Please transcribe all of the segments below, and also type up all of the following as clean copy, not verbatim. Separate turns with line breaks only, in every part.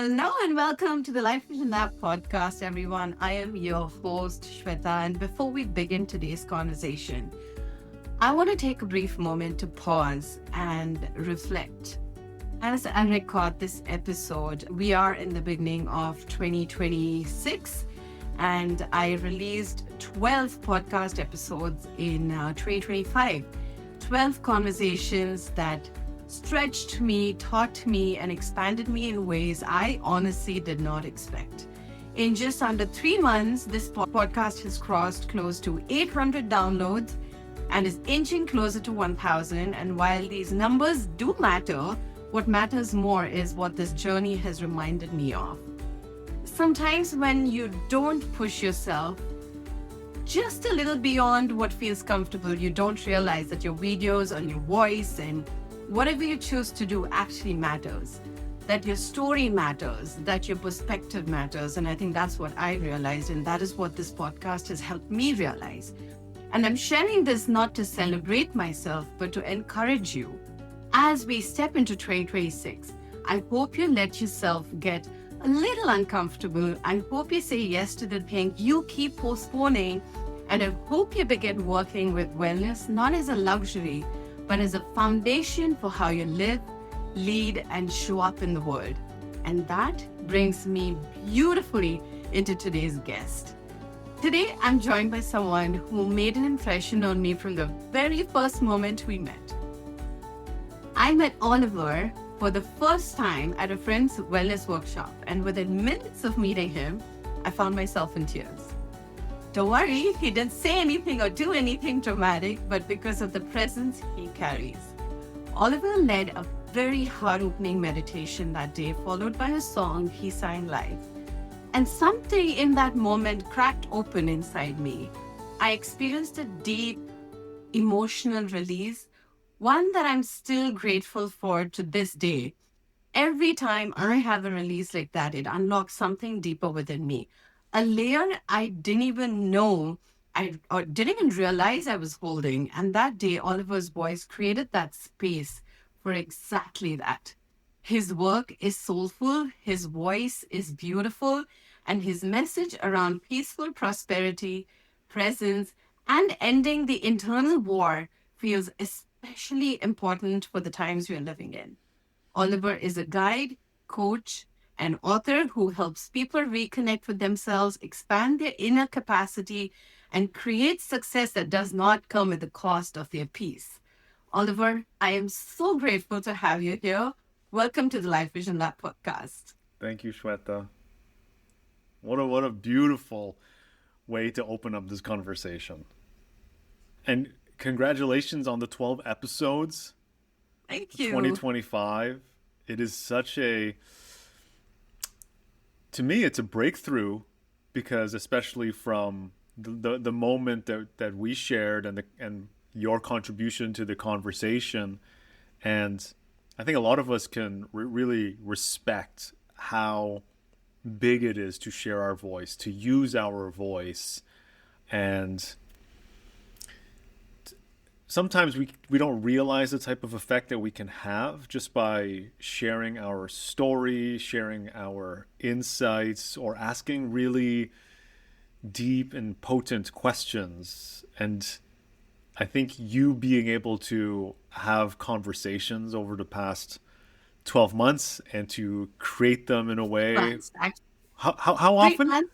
Hello and welcome to the Life Vision Lab podcast, everyone. I am your host, Shweta, and before we begin today's conversation, I want to take a brief moment to pause and reflect. As I record this episode, we are in the beginning of 2026, and I released 12 podcast episodes in 2025. 12 conversations that stretched me, taught me, and expanded me in ways I honestly did not expect. In just under 3 months, this podcast has crossed close to 800 downloads and is inching closer to 1,000. And while these numbers do matter, what matters more is what this journey has reminded me of. Sometimes when you don't push yourself just a little beyond what feels comfortable, you don't realize that your videos and your voice and whatever you choose to do actually matters, that your story matters, that your perspective matters. And I think that's what I realized, and that is what this podcast has helped me realize. And I'm sharing this not to celebrate myself, but to encourage you. As we step into 2026, I hope you let yourself get a little uncomfortable. I hope you say yes to the thing you keep postponing. And I hope you begin working with wellness, not as a luxury, but as a foundation for how you live, lead, and show up in the world. And that brings me beautifully into today's guest. Today, I'm joined by someone who made an impression on me from the very first moment we met. I met Oliver for the first time at a friend's wellness workshop, and within minutes of meeting him, I found myself in tears. Don't worry, he didn't say anything or do anything dramatic, but because of the presence he carries. Oliver led a very heart-opening meditation that day, followed by a song he sang live. And something in that moment cracked open inside me. I experienced a deep emotional release, one that I'm still grateful for to this day. Every time I have a release like that, it unlocks something deeper within me. A layer I didn't even know, or didn't even realize I was holding. And that day, Oliver's voice created that space for exactly that. His work is soulful, his voice is beautiful, and his message around peaceful prosperity, presence, and ending the internal war feels especially important for the times we are living in. Oliver is a guide, coach, an author who helps people reconnect with themselves, expand their inner capacity, and create success that does not come at the cost of their peace. Oliver, I am so grateful to have you here. Welcome to the Life Vision Lab podcast.
Thank you, Shweta. What a beautiful way to open up this conversation. And congratulations on the 12 episodes.
Thank you.
2025. It is to me, it's a breakthrough because especially from the moment that we shared and your contribution to the conversation, and I think a lot of us can really respect how big it is to share our voice, to use our voice, and sometimes we don't realize the type of effect that we can have just by sharing our story, sharing our insights, or asking really deep and potent questions. And I think you being able to have conversations over the past 12 months and to create them in a way.
Months, actually.
How often?
3 months.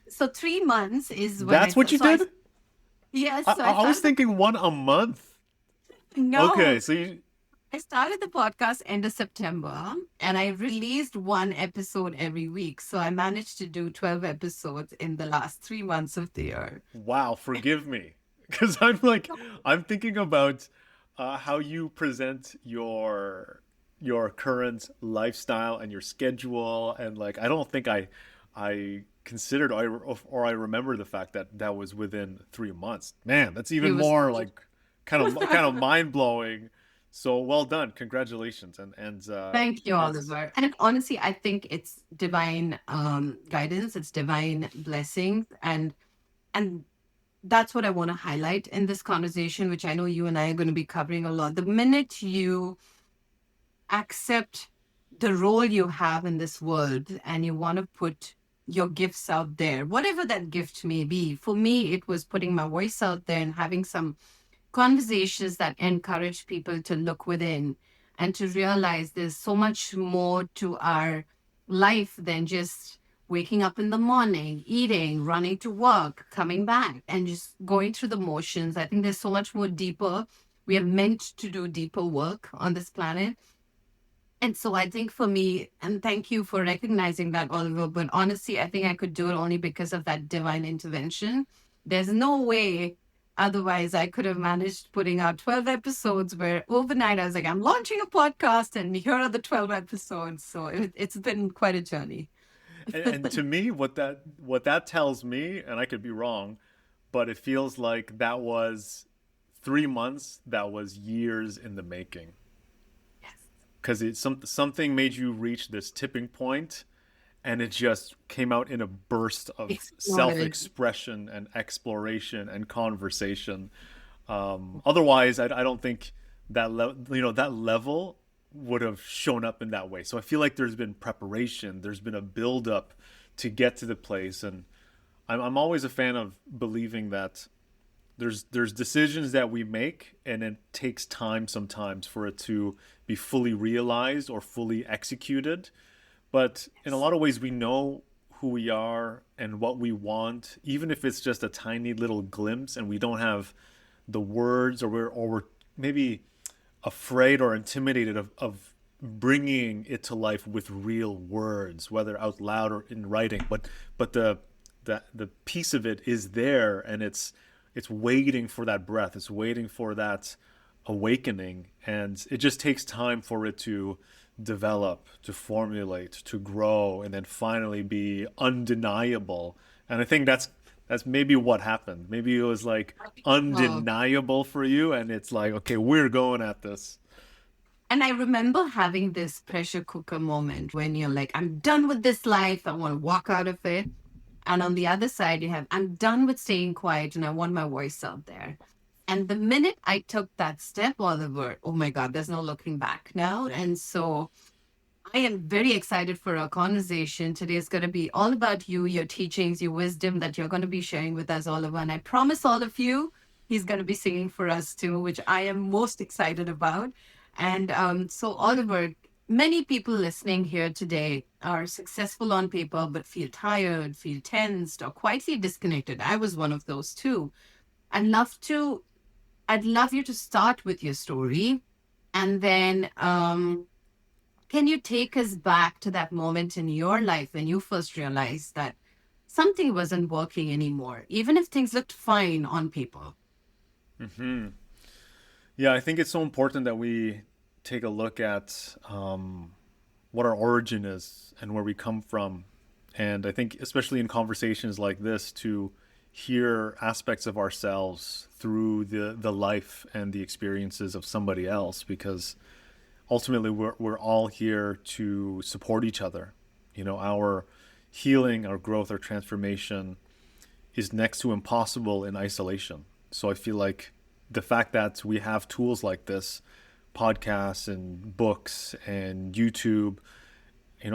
So 3 months is when
That's what you did?
Yes. So
I was thinking one a month.
No.
Okay, so
I started the podcast end of September, and I released one episode every week. So I managed to do 12 episodes in the last 3 months of the year.
Wow, forgive me. Because I'm thinking about how you present your current lifestyle and your schedule, and I don't think I considered or I remember the fact that was within 3 months. Man, that's even more kind of mind blowing. So well done, congratulations, and
Thank you, Oliver. And honestly, I think it's divine guidance, it's divine blessings, and that's what I want to highlight in this conversation, which I know you and I are going to be covering a lot. The minute you accept the role you have in this world and you want to put your gifts out there, whatever that gift may be. For me, it was putting my voice out there and having some conversations that encourage people to look within and to realize there's so much more to our life than just waking up in the morning, eating, running to work, coming back, and just going through the motions. I think there's so much more deeper. We are meant to do deeper work on this planet. And so I think for me, and thank you for recognizing that, Oliver, but honestly, I think I could do it only because of that divine intervention. There's no way otherwise I could have managed putting out 12 episodes where overnight I was like, I'm launching a podcast and here are the 12 episodes. So it's been quite a journey.
And to me, what that tells me, and I could be wrong, but it feels like that was 3 months, that was years in the making.
Yes.
Because something made you reach this tipping point, and it just came out in a burst of
Exploded.
self-expression and exploration and conversation. Otherwise, I don't think that level would have shown up in that way. So I feel like there's been preparation, there's been a build up to get to the place, and I'm always a fan of believing that there's decisions that we make, and it takes time sometimes for it to be fully realized or fully executed. But in a lot of ways, we know who we are and what we want, even if it's just a tiny little glimpse, and we don't have the words, or we're maybe afraid or intimidated of bringing it to life with real words, whether out loud or in writing. But the piece of it is there, and it's waiting for that breath. It's waiting for that awakening, and it just takes time for it to develop, to formulate, to grow, and then finally be undeniable. And I think that's maybe what happened. Maybe it was like
Oh,
undeniable for you, and it's like, okay, we're going at this.
and I remember having this pressure cooker moment when you're like, I'm done with this life. I want to walk out of it. And on the other side, you have, I'm done with staying quiet and I want my voice out there. And the minute I took that step, Oliver, oh my God, there's no looking back now. And so I am very excited for our conversation. Today is going to be all about you, your teachings, your wisdom that you're going to be sharing with us, Oliver. And I promise all of you, he's going to be singing for us too, which I am most excited about. And so, Oliver, many people listening here today are successful on paper, but feel tired, feel tensed, or quietly disconnected. I was one of those too. I'd love to, I'd love you to start with your story, and then can you take us back to that moment in your life when you first realized that something wasn't working anymore, even if things looked fine on paper?
Yeah, I think it's so important that we take a look at what our origin is and where we come from. And I think, especially in conversations like this, to hear aspects of ourselves through the life and the experiences of somebody else, because ultimately we're all here to support each other. Our healing, our growth, our transformation is next to impossible in isolation. So I feel like the fact that we have tools like this, podcasts and books and YouTube,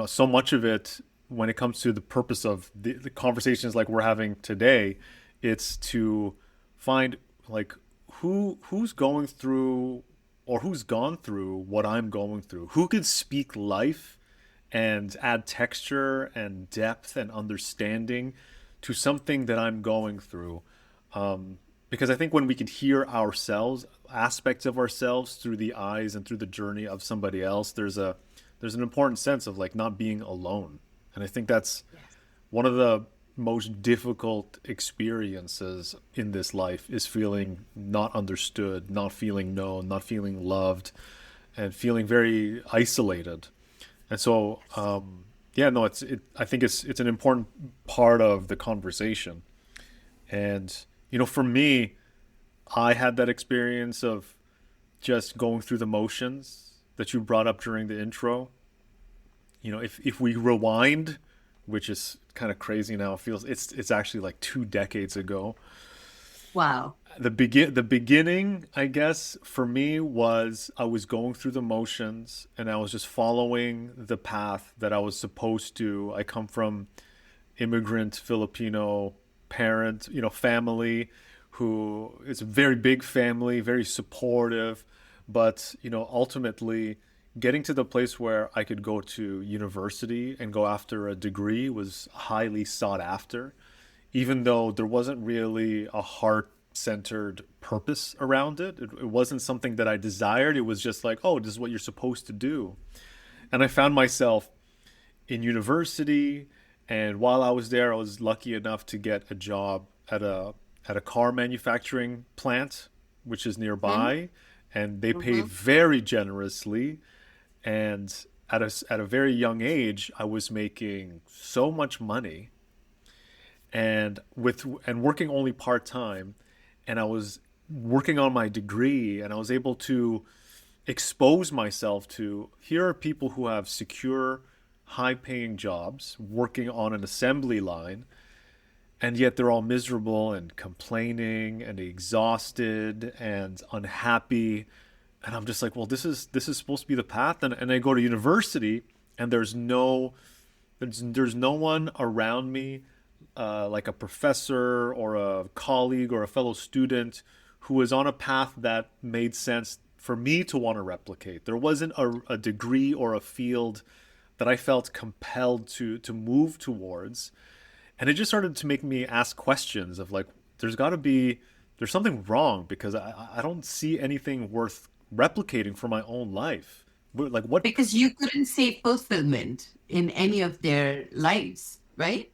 so much of it, when it comes to the purpose of the conversations like we're having today, it's to find like who's going through, or who's gone through what I'm going through, who could speak life and add texture and depth and understanding to something that I'm going through. Because I think when we can hear ourselves, aspects of ourselves through the eyes and through the journey of somebody else, there's an important sense of like not being alone. And I think that's
Yes.
one of the most difficult experiences in this life, is feeling not understood, not feeling known, not feeling loved, and feeling very isolated. And so, yeah, no, I think it's an important part of the conversation. And for me, I had that experience of just going through the motions that you brought up during the intro. If we rewind, which is kind of crazy now, it feels it's actually like 2 decades ago.
Wow.
The beginning, I guess, for me was I was going through the motions and I was just following the path that I was supposed to. I come from immigrant Filipino parent, family who is a very big family, very supportive, but ultimately getting to the place where I could go to university and go after a degree was highly sought after, even though there wasn't really a heart centered purpose around it. It wasn't something that I desired. It was just like, oh, this is what you're supposed to do. And I found myself in university, and while I was there, I was lucky enough to get a job at a car manufacturing plant, which is nearby, and they paid
Mm-hmm.
very generously. And at a very young age, I was making so much money, and working only part time, and I was working on my degree, and I was able to expose myself to here are people who have secure, high paying jobs working on an assembly line, and yet they're all miserable and complaining and exhausted and unhappy. And I'm just like, well, this is supposed to be the path. And I go to university, and there's no one around me, like a professor or a colleague or a fellow student who was on a path that made sense for me to want to replicate. There wasn't a degree or a field that I felt compelled to move towards. And it just started to make me ask questions of like, there's something wrong because I don't see anything worth replicating for my own life. Like what?
Because you couldn't see fulfillment in any of their lives, right?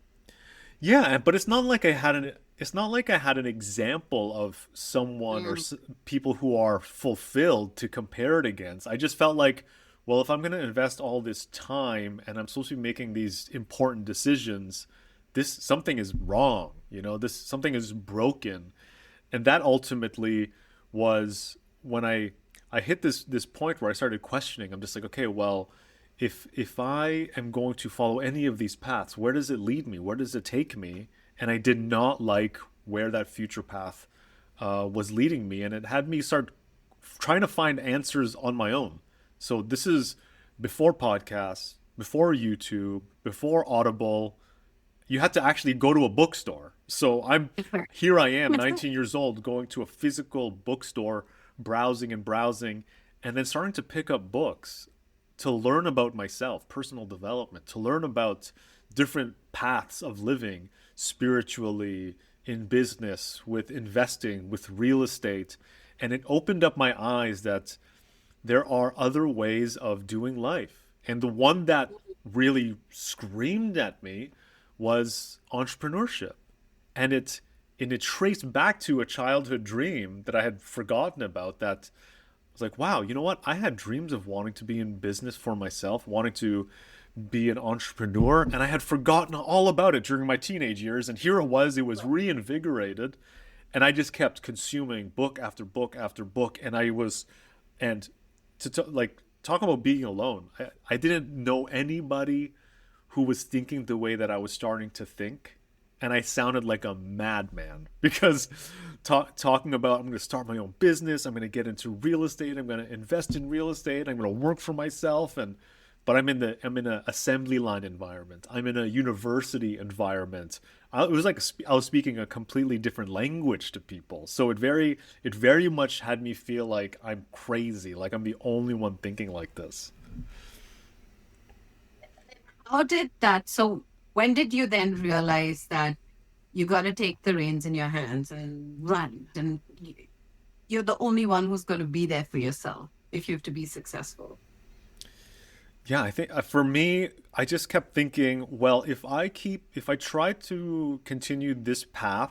Yeah, but it's not like I had an example of someone or
Mm.
people who are fulfilled to compare it against. I just felt like, well, if I'm going to invest all this time and I'm supposed to be making these important decisions, this something is wrong, this something is broken. And that ultimately was when I hit this point where I started questioning. I'm just like, okay, well, if I am going to follow any of these paths, where does it lead me? Where does it take me? And I did not like where that future path was leading me, and it had me start trying to find answers on my own. So this is before podcasts, before YouTube, before Audible. You had to actually go to a bookstore. So here I am, 19 years old, going to a physical bookstore, browsing and browsing, and then starting to pick up books to learn about myself, personal development, to learn about different paths of living spiritually, in business, with investing, with real estate. And it opened up my eyes that there are other ways of doing life. And the one that really screamed at me was entrepreneurship. And it traced back to a childhood dream that I had forgotten about, that I was like, wow, you know what? I had dreams of wanting to be in business for myself, wanting to be an entrepreneur, and I had forgotten all about it during my teenage years. And here it was reinvigorated, and I just kept consuming book after book after book. And like talk about being alone. I didn't know anybody who was thinking the way that I was starting to think, and I sounded like a madman because talking about I'm going to start my own business, I'm going to get into real estate, I'm going to invest in real estate, I'm going to work for myself, and but I'm in an assembly line environment, I'm in a university environment. It was like I was speaking a completely different language to people, so it very much had me feel like I'm crazy, like I'm the only one thinking like this.
How did that? So, when did you then realize that you got to take the reins in your hands and run? And you're the only one who's going to be there for yourself if you have to be successful.
Yeah, I think for me, I just kept thinking, well, if I try to continue this path,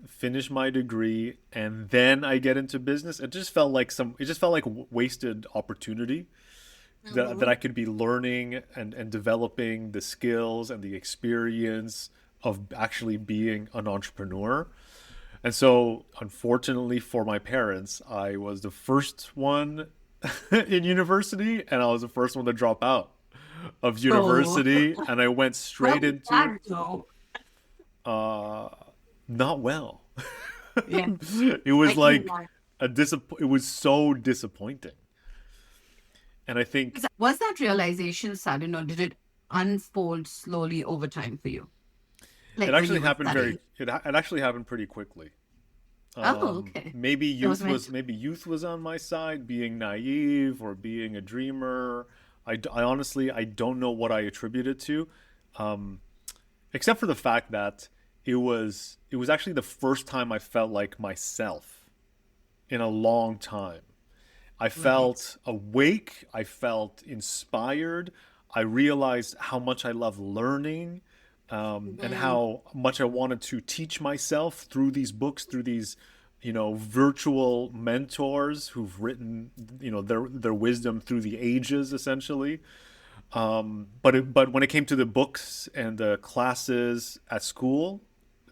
finish my degree, and then I get into business, it just felt like wasted opportunity that
Mhm.
I could be learning and developing the skills and the experience of actually being an entrepreneur. And so, unfortunately for my parents, I was the first one in university, and I was the first one to drop out of
So,
university, and I went
how
straight
did
into
that go?
uh, not well.
Yeah.
It
I
was
can
like
imagine.
it was so disappointing. And I think
Was that realization sudden or did it unfold slowly over time for you?
it
Like when
actually
you were
happened
studying?
it actually happened pretty quickly.
Oh, okay. It was meant to.
Maybe youth was on my side, being naive or being a dreamer. I honestly I don't know what I attribute it to, um, except for the fact that it was actually the first time I felt like myself in a long time. I
Right.
felt awake. I felt inspired. I realized how much I love learning, and
Mhm.
how much I wanted to teach myself through these books, through these, virtual mentors who've written, their wisdom through the ages, essentially. But when it came to the books and the classes at school,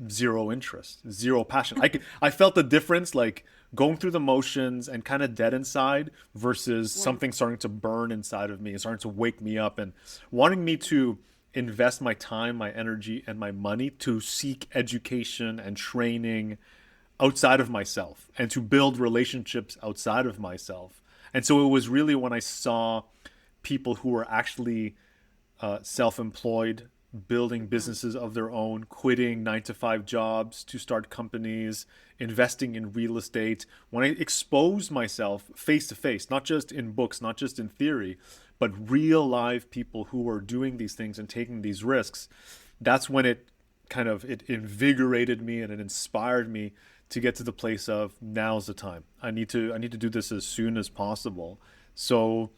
zero interest, zero passion. I felt the difference, like going through the motions and kind of dead inside versus
Mm.
something starting to burn inside of me and starting to wake me up and wanting me to invest my time, my energy, and my money to seek education and training outside of myself and to build relationships outside of myself. And so it was really when I saw people who were actually self employed, building
Mhm.
businesses of their own, quitting 9 to 5 jobs to start companies, investing in real estate. When I exposed myself face to face, not just in books, not just in theory, but real live people who were doing these things and taking these risks, that's when it invigorated me and it inspired me to get to the place of now's the time. I need to do this as soon as possible. So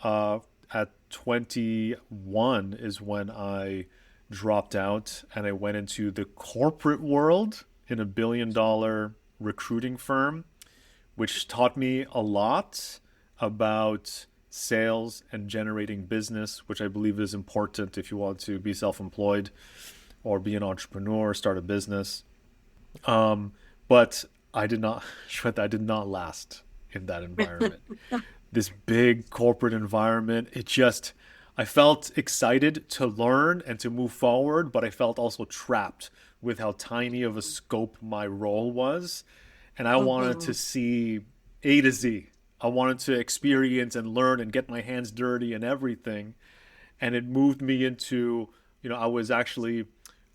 uh, at 21 is when I dropped out and I went into the corporate world in a $1 billion recruiting firm, which taught me a lot about sales and generating business, which I believe is important if you want to be self employed or be an entrepreneur, start a business. But I did not, Shweta, I did not last in that environment. This big corporate environment, I felt excited to learn and to move forward, but I felt also trapped with how tiny of a scope my role was. And I wanted to
Mhm.
see A to Z. I wanted to experience and learn and get my hands dirty and everything. And it moved me into, I was actually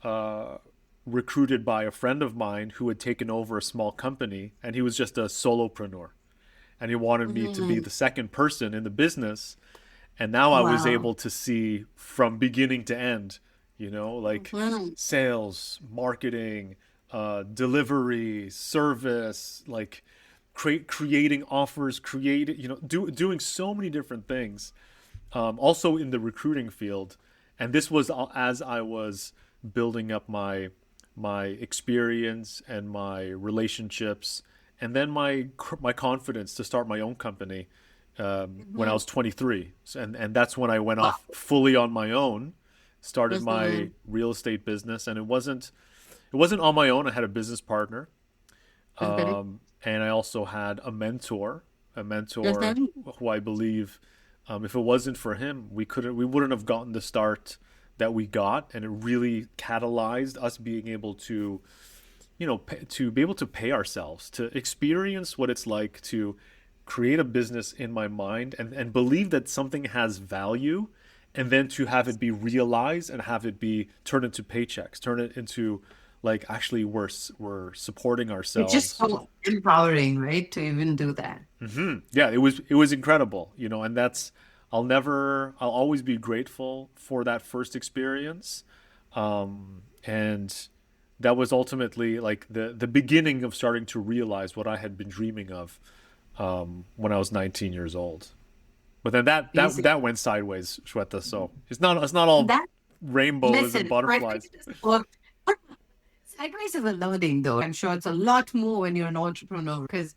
uh, recruited by a friend of mine who had taken over a small company, and he was just a solopreneur. And he wanted me to be
Mhm.
the second person in the business. And now I was
Wow.
able to see from beginning to end, like
Mhm.
sales, marketing, delivery, service, like creating offers, doing so many different things, also in the recruiting field. And this was as I was building up my experience and my relationships, and then my confidence to start my own company when I
Mhm.
was 23. And that's when I went
Wow.
off fully on my own, started my
Mhm.
real estate business, and it wasn't on my own. I had a business partner,
Okay.
and I also had a mentor
Mhm.
who I believe, if it wasn't for him, we wouldn't have gotten the start that we got, and it really catalyzed us being able to, to be able to pay ourselves, to experience what it's like to create a business in my mind and believe that something has value, and then to have it be realized and have it be turned into paychecks, turn it into like actually we're supporting
It's just
ourselves.
so empowering, right, to even do that.
Yeah, it was incredible, and I'll always be grateful for that first experience. And that was ultimately like the beginning of starting to realize what I had been dreaming of, when I was 19 years old. But then
Amazing.
that went sideways, Shweta. So it's not all
That
rainbows and
listen, right? It
butterflies.
doesn't work. Sideways is a learning, though. I'm sure it's a lot more when you're an entrepreneur because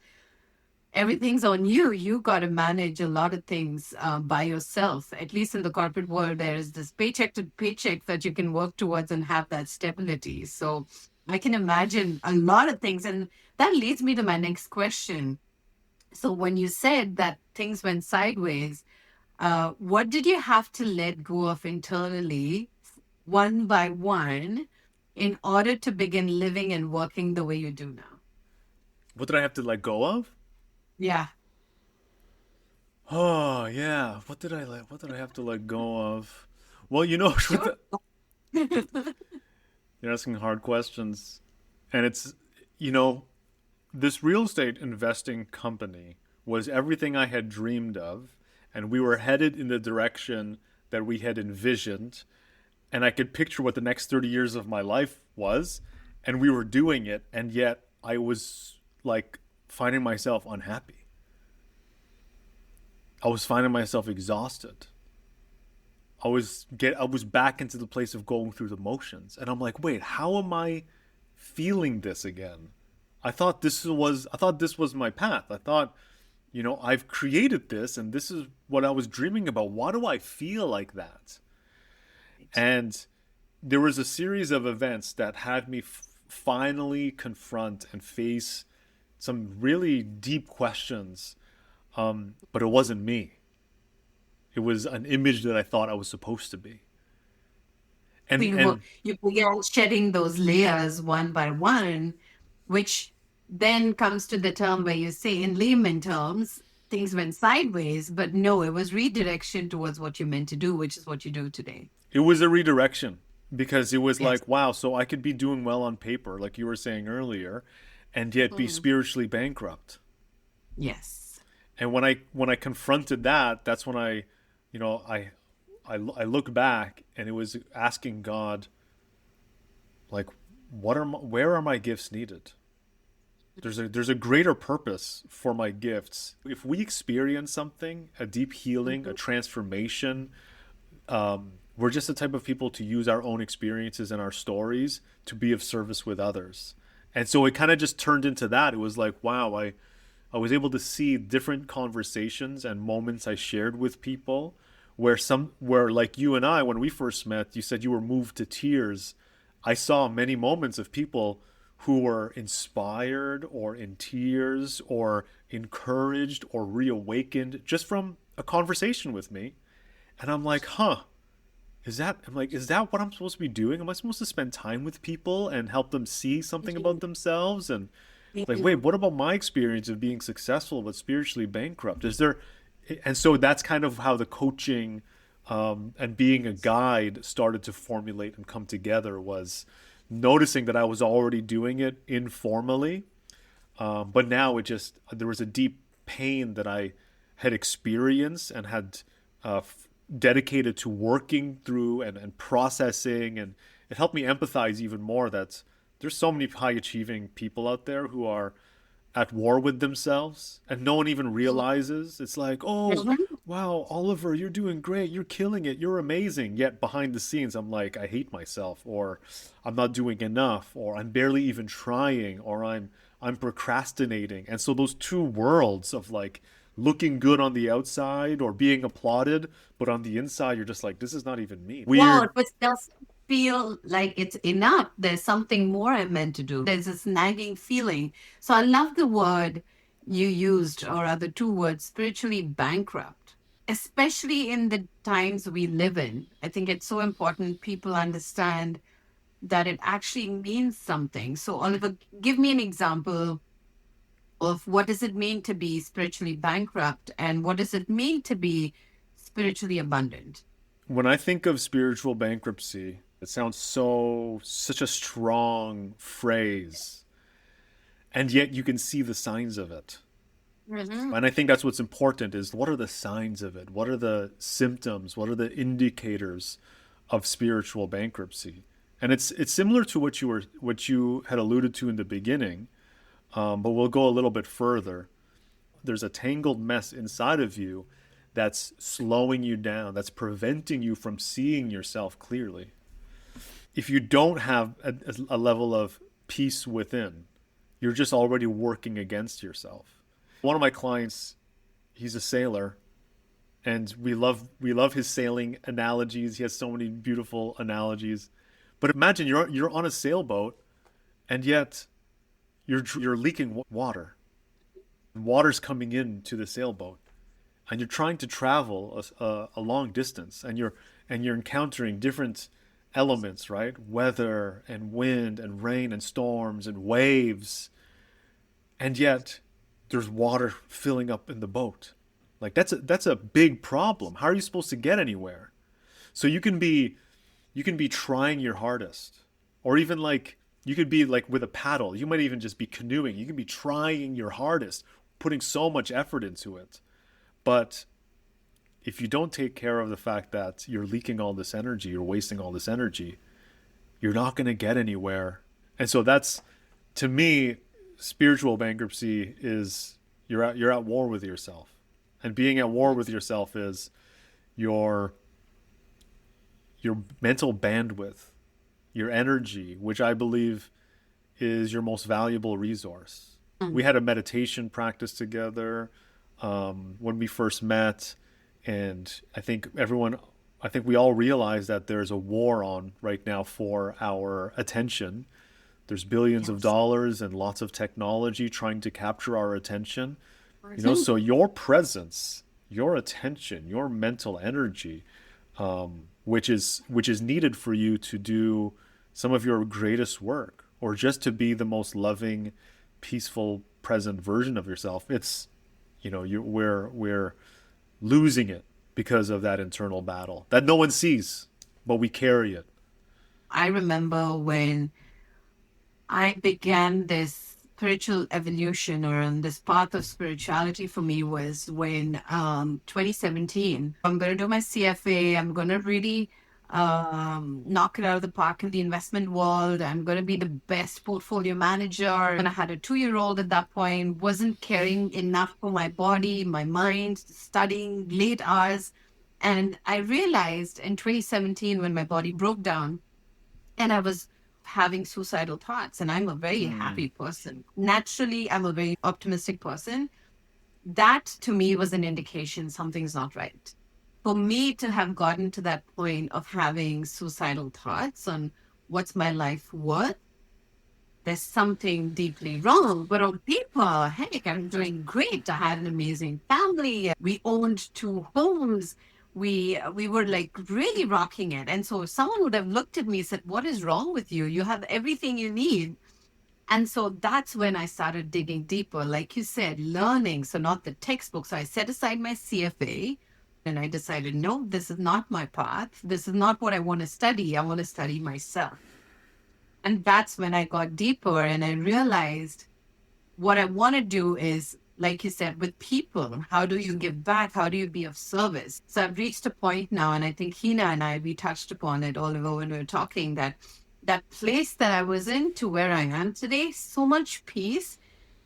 everything's on you. You got to manage a lot of things by yourself. At least in the corporate world, there is this paycheck to paycheck that you can work towards and have that stability. So I can imagine a lot of things. And that leads me to my next question. So when you said that things went sideways, what did you have to let go of internally, one by one, in order to begin living and working the way you do now?
What did I have to let go of?
Yeah.
Oh yeah. What did I have to let go of? Well, you know,
Sure.
you're asking hard questions. And it's, you know, this real estate investing company was everything I had dreamed of, and we were headed in the direction that we had envisioned, and I could picture what the next 30 years of my life was, and we were doing it, and yet I was like finding myself unhappy. I was finding myself exhausted. I was back into the place of going through the motions, and I'm like, "Wait, how am I feeling this again? I thought this was my path. I thought, you know, I've created this and this is what I was dreaming about. Why do I feel like that?" And there was a series of events that had me finally confront and face some really deep questions. But it wasn't me. It was an image that I thought I was supposed to be.
So
And and
you began shedding those layers one by one, which then comes to the term where you say, in layman terms, things went sideways, but no, it was redirection towards what you meant to do, which is what you do today.
it was a redirection because it was
Yes.
like, wow, so I could be doing well on paper, like you were saying earlier, and yet be
Mm.
spiritually bankrupt.
Yes.
And when I confronted that, that's when you know, I look back and it was asking God, like, where are my gifts needed? There's a greater purpose for my gifts. If we experience something, a deep healing, a
Mhm.
transformation, we're just the type of people to use our own experiences and our stories to be of service with others. And so it kind of just turned into that. It was like, wow, I was able to see different conversations and moments I shared with people where like you and I, when we first met, you said you were moved to tears. I saw many moments of people who were inspired or in tears or encouraged or reawakened just from a conversation with me. And I'm like, huh, is that what I'm supposed to be doing? Am I supposed to spend time with people and help them see something about themselves? And like, wait, what about my experience of being successful but spiritually bankrupt? Is there, and so that's kind of how the coaching and being a guide started to formulate and come together, was noticing that I was already doing it informally, but now there was a deep pain that I had experienced and had dedicated to working through and processing. And it helped me empathize even more that there's so many high achieving people out there who are at war with themselves and no one even realizes. It's like, oh,
Mhm.
wow, Oliver, you're doing great. You're killing it. You're amazing. Yet behind the scenes, I'm like, I hate myself, or I'm not doing enough, or I'm barely even trying, or I'm procrastinating. And so those two worlds of like looking good on the outside or being applauded, but on the inside, you're just like, this is not even me.
Wow,
Weird.
but does feel like it's enough. There's something more I'm meant to do. There's this nagging feeling. So I love the word you used, or other two words, spiritually bankrupt, especially in the times we live in. I think it's so important people understand that it actually means something. So, Oliver, give me an example of what does it mean to be spiritually bankrupt and what does it mean to be spiritually abundant?
When I think of spiritual bankruptcy, it sounds such a strong phrase, and yet you can see the signs of it.
Mhm.
And I think that's what's important, is what are the signs of it? What are the symptoms? What are the indicators of spiritual bankruptcy? And it's similar to what you had alluded to in the beginning, but we'll go a little bit further. There's a tangled mess inside of you that's slowing you down, that's preventing you from seeing yourself clearly. If you don't have a level of peace within, you're just already working against yourself. One of my clients, he's a sailor, and we love his sailing analogies. He has so many beautiful analogies. But imagine you're on a sailboat, and yet you're leaking water. Water's coming into the sailboat, and you're trying to travel a long distance, and you're encountering different elements, right? Weather and wind and rain and storms and waves. and yet there's water filling up in the boat. Like that's a big problem. How are you supposed to get anywhere? So you can be trying your hardest, or even like you could be like with a paddle. You might even just be canoeing. You can be trying your hardest, putting so much effort into it. But if you don't take care of the fact that you're leaking all this energy, you're wasting all this energy, you're not going to get anywhere. And so that's, to me, spiritual bankruptcy is you're at war with yourself. And being at war with yourself is your your mental bandwidth, your energy, which I believe is your most valuable resource. We had a meditation practice together when we first met, and I think we all realize that there's a war on right now for our attention. There's billions of
Yes.
dollars and lots of technology trying to capture our attention. You know,
Mhm.
so your presence, your attention, your mental energy, which is needed for you to do some of your greatest work, or just to be the most loving, peaceful, present version of yourself. It's, you know, we're losing it because of that internal battle that no one sees, but we carry it.
I remember when I began this spiritual evolution, or on this path of spirituality for me, was when 2017. I'm going to do my CFA. I'm going to really knock it out of the park in the investment world. I'm going to be the best portfolio manager. And I had a 2-year-old at that point, wasn't caring enough for my body, my mind, studying late hours. And I realized in 2017, when my body broke down, and I was having suicidal thoughts. And I'm a very
Hmm.
happy person. Naturally, I'm a very optimistic person. That to me was an indication something's not right. For me to have gotten to that point of having suicidal thoughts on what's my life worth, there's something deeply wrong. But on paper, heck, I'm doing great. I had an amazing family. We owned 2 homes. We were like really rocking it. And so someone would have looked at me and said, "What is wrong with you? You have everything you need." And so that's when I started digging deeper, like you said, learning. So not the textbook. So I set aside my CFA and I decided, no, this is not my path. This is not what I want to study. I want to study myself. And that's when I got deeper and I realized what I want to do is, like you said, with people, how do you give back? How do you be of service? So I've reached a point now, and I think Hina and I, we touched upon it, Oliver, when we were talking, that that place that I was in to where I am today, so much peace.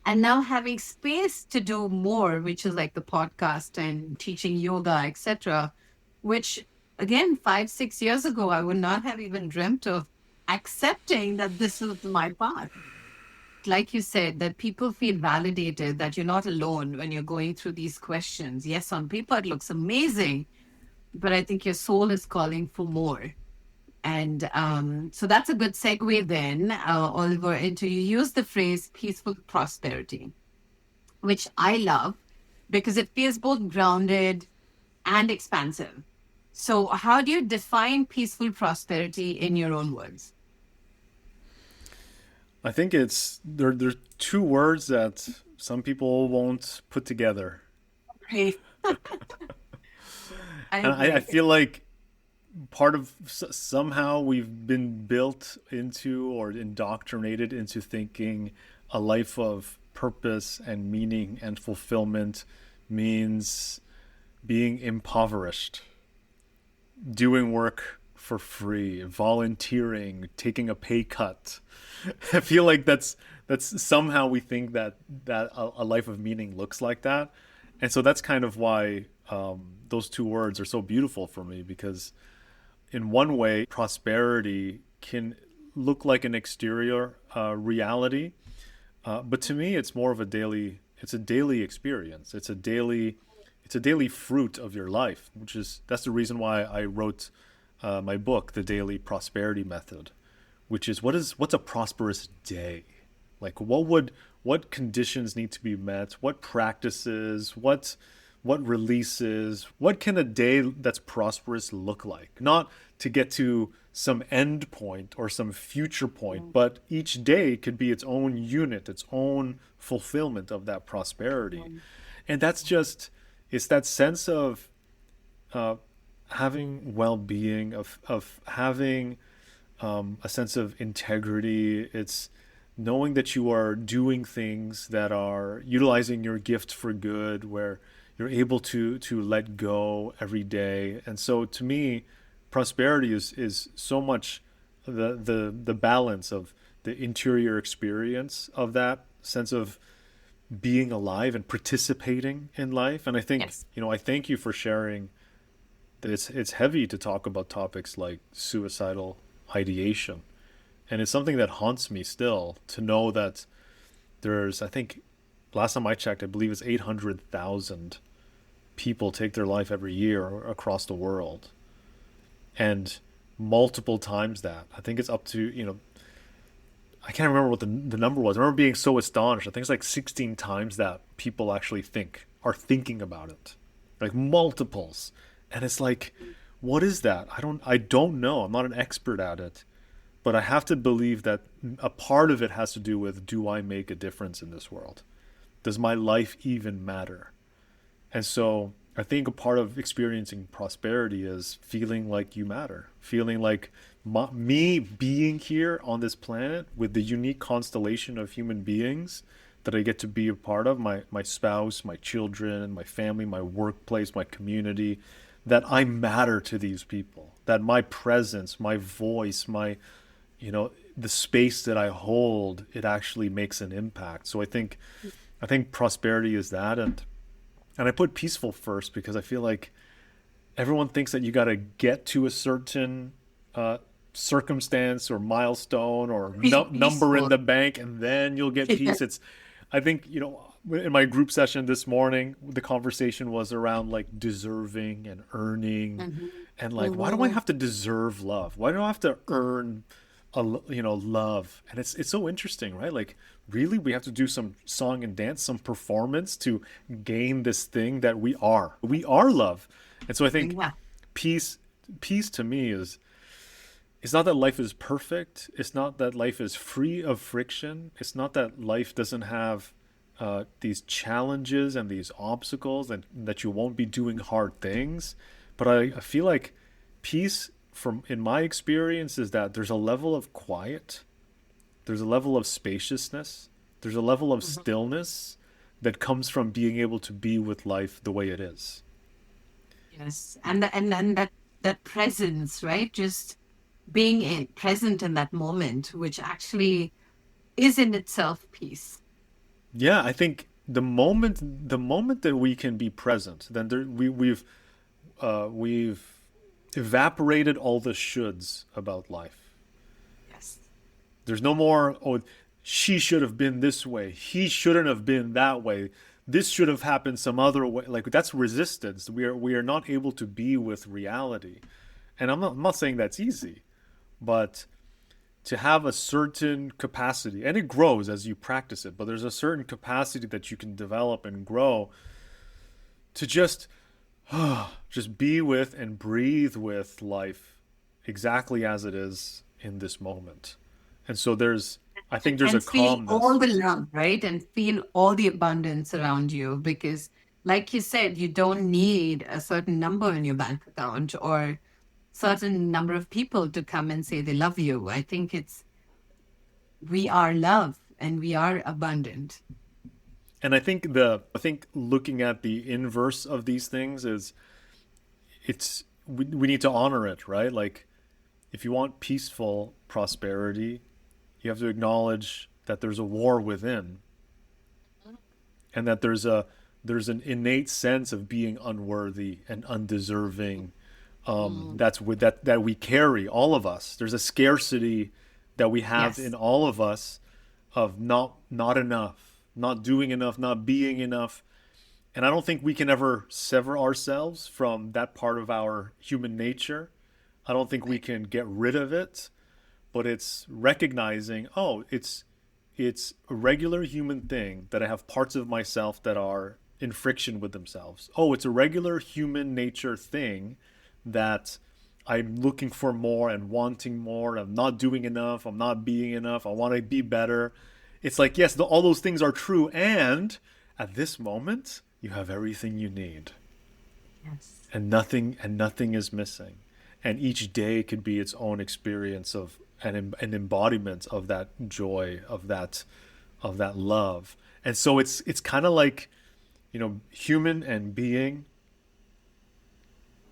And now having space to do more, which is like the podcast and teaching yoga, etc., which again, 5, 6 years ago, I would not have even dreamt of accepting that this is my path. Like you said, that people feel validated, that you're not alone when you're going through these questions. Yes, on paper it looks amazing, but I think your soul is calling for more. And so that's a good segue then, Oliver, into you use the phrase peaceful prosperity, which I love because it feels both grounded and expansive. So, how do you define peaceful prosperity in your own words?
I think it's there's two words that some people won't put together.
Right. I
And I
agree.
feel like part of somehow we've been built into or indoctrinated into thinking a life of purpose and meaning and fulfillment means being impoverished, doing work for free, volunteering, taking a pay cut. I feel like that's somehow we think that a life of meaning looks like that, and so that's kind of why those two words are so beautiful for me, because in one way, prosperity can look like an exterior reality, but to me, it's more of a daily. It's a daily experience. It's a daily fruit of your life, which is that's the reason why I wrote my book, The Daily Prosperity Method, which is what's a prosperous day? Like what conditions need to be met? What practices? What releases? What can a day that's prosperous look like? Not to get to some end point or some future point, but each day could be its own unit, its own fulfillment of that prosperity. And that's just, it's that sense of uh, having well-being, of having a sense of integrity. It's knowing that you are doing things that are utilizing your gift for good, where you're able to let go every day. And so to me, prosperity is so much the balance of the interior experience of that sense of being alive and participating in life. And I think,
Yes.
I thank you for sharing that it's heavy to talk about topics like suicidal ideation. And it's something that haunts me still, to know that there's, I think, last time I checked, I believe it's 800,000 people take their life every year across the world. And multiple times that. I think it's up to, I can't remember what the number was. I remember being so astonished. I think it's like 16 times that people actually are thinking about it. Like multiples. And it's like, what is that? I don't know. I'm not an expert at it. But I have to believe that a part of it has to do with, do I make a difference in this world? Does my life even matter? And so I think a part of experiencing prosperity is feeling like you matter, feeling like me being here on this planet with the unique constellation of human beings that I get to be a part of, my spouse, my children, my family, my workplace, my community, that I matter to these people, that my presence, my voice, the space that I hold, it actually makes an impact. So I think prosperity is that. And I put peaceful first because I feel like everyone thinks that you got to get to a certain circumstance or milestone or number in
Peaceful.
the bank, and then you'll get peace. I think, in my group session this morning, the conversation was around like deserving and earning,
Mhm.
and like, why do I
Mhm.
have to deserve love? Why do I have to earn love? And it's so interesting, right? Like, really, we have to do some song and dance, some performance to gain this thing that we are love. And so I think
Yeah.
peace peace to me is, it's not that life is perfect, it's not that life is free of friction, it's not that life doesn't have these challenges and these obstacles, and that you won't be doing hard things. But I feel like peace, from in my experience, is that there's a level of quiet, there's a level of spaciousness, there's a level of
Mhm.
stillness that comes from being able to be with life the way it is.
Yes. And that presence, right? Just being present in that moment, which actually is in itself peace.
Yeah, I think the moment that we can be present, then we've evaporated all the shoulds about life.
Yes.
There's no more, oh, she should have been this way, he shouldn't have been that way, this should have happened some other way. Like, that's resistance. We are not able to be with reality. And I'm not saying that's easy, but to have a certain capacity, and it grows as you practice it, but there's a certain capacity that you can develop and grow to just be with and breathe with life exactly as it is in this moment. And so I think there's a
And feel all
calmness.
the love, right? And feel all the abundance around you because, like you said, you don't need a certain number in your bank account or certain number of people to come and say they love you. I think it's we are love and we are abundant.
And I think looking at the inverse of these things is, we need to honor it, right? Like, if you want peaceful prosperity, you have to acknowledge that there's a war within, and that there's an innate sense of being unworthy and undeserving.
Mm.
That's with that we carry, all of us. There's a scarcity that we have in
Yes.
all of us, of not enough, not doing enough, not being enough. And I don't think we can ever sever ourselves from that part of our human nature. I don't think we
Right.
can get rid of it, but it's recognizing, oh, it's a regular human thing that I have parts of myself that are in friction with themselves. Oh, it's a regular human nature thing that I'm looking for more and wanting more. I'm not doing enough. I'm not being enough. I want to be better. It's like, yes, all those things are true. And at this moment, you have everything you need,
Yes.
and nothing is missing. And each day could be its own experience of an embodiment of that joy, of that love. And so it's kind of like, human and being,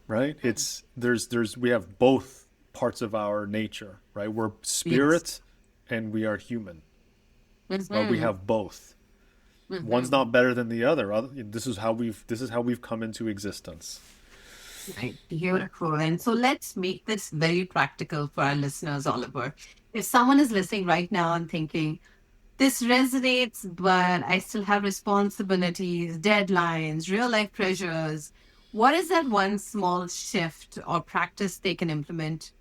right? It's there's we have both parts of our nature, right? We're
Yes.
spirit and we are human, but we
Mm-hmm.
have both. One's
Mm-hmm.
not better than the other. This is how we've come into existence.
Right. Beautiful. And so let's make this very practical for our listeners, Oliver. If someone is listening right now and thinking, this resonates, but I still have responsibilities, deadlines, real life pressures, what is that one small shift or practice they can implement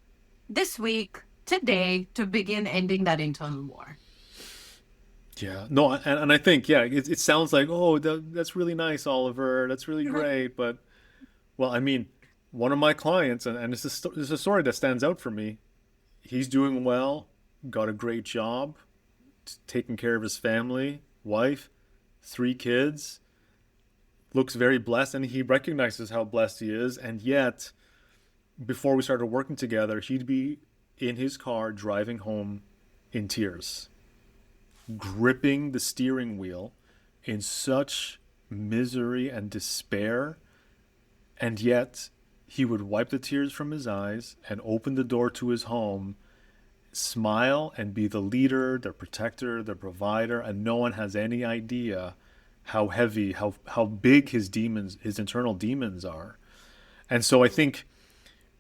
this week, today, to begin ending that internal war?
Yeah, no, and I think, yeah, it sounds like, oh, that's really nice, Oliver. That's really great. But, well, I mean, one of my clients, and this is a story that stands out for me. He's doing well, got a great job, taking care of his family, wife, 3 kids, looks very blessed, and he recognizes how blessed he is. And yet, before we started working together, he'd be in his car driving home in tears, gripping the steering wheel in such misery and despair. And yet, he would wipe the tears from his eyes and open the door to his home, smile, and be the leader, the protector, the provider, and no one has any idea how heavy, how big his demons, his internal demons are. And so I think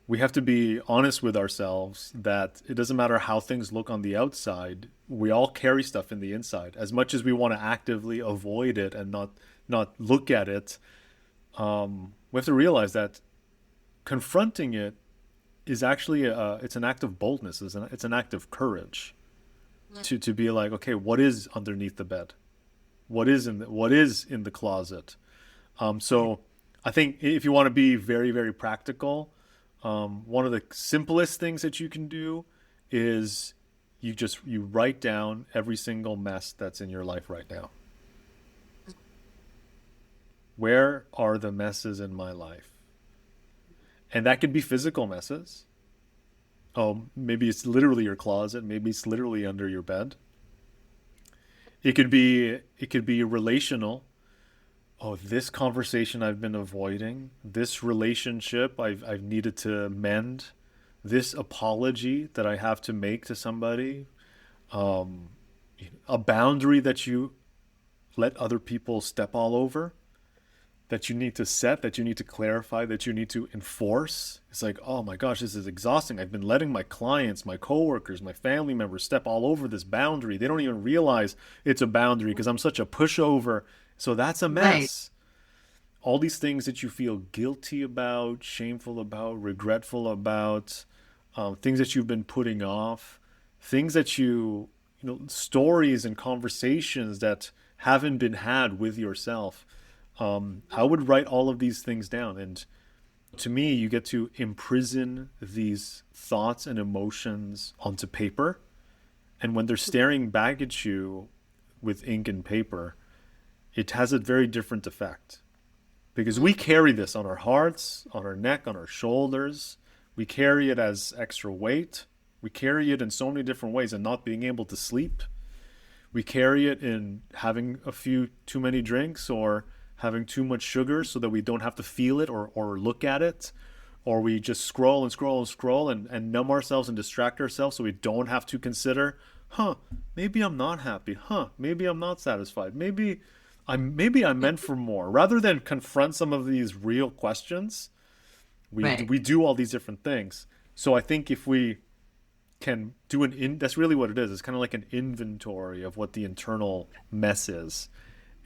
we have to be honest with ourselves that it doesn't matter how things look on the outside. We all carry stuff in the inside. As much as we want to actively avoid it and not look at it, we have to realize that confronting it is actually it's an act of boldness. It's an act of courage to be like, okay, what is underneath the bed? What is in the closet? So I think if you want to be very, very practical, one of the simplest things that you can do is you write down every single mess that's in your life right now. Where are the messes in my life? And that could be physical messes. Oh, maybe it's literally your closet, maybe it's literally under your bed. It could be relational. Oh, this conversation I've been avoiding, this relationship I've needed to mend, this apology that I have to make to somebody, um, a boundary that you let other people step all over, that you need to set, that you need to clarify, that you need to enforce. It's like, oh my gosh, this is exhausting. I've been letting my clients, my coworkers, my family members step all over this boundary. They don't even realize it's a boundary because I'm such a pushover. So that's a
Right.
mess. All these things that you feel guilty about, shameful about, regretful about, things that you've been putting off, things that stories and conversations that haven't been had with yourself. I would write all of these things down. And to me, you get to imprison these thoughts and emotions onto paper. And when they're staring back at you with ink and paper, it has a very different effect. Because we carry this on our hearts, on our neck, on our shoulders. We carry it as extra weight. We carry it in so many different ways and not being able to sleep. We carry it in having a few too many drinks or having too much sugar so that we don't have to feel it or look at it. Or we just scroll and scroll and scroll and numb ourselves and distract ourselves so we don't have to consider, maybe I'm not happy. Maybe I'm not satisfied. Maybe I'm meant for more. Rather than confront some of these real questions,
Right.
we do all these different things. So I think if we can do that's really what it is. It's kind of like an inventory of what the internal mess is.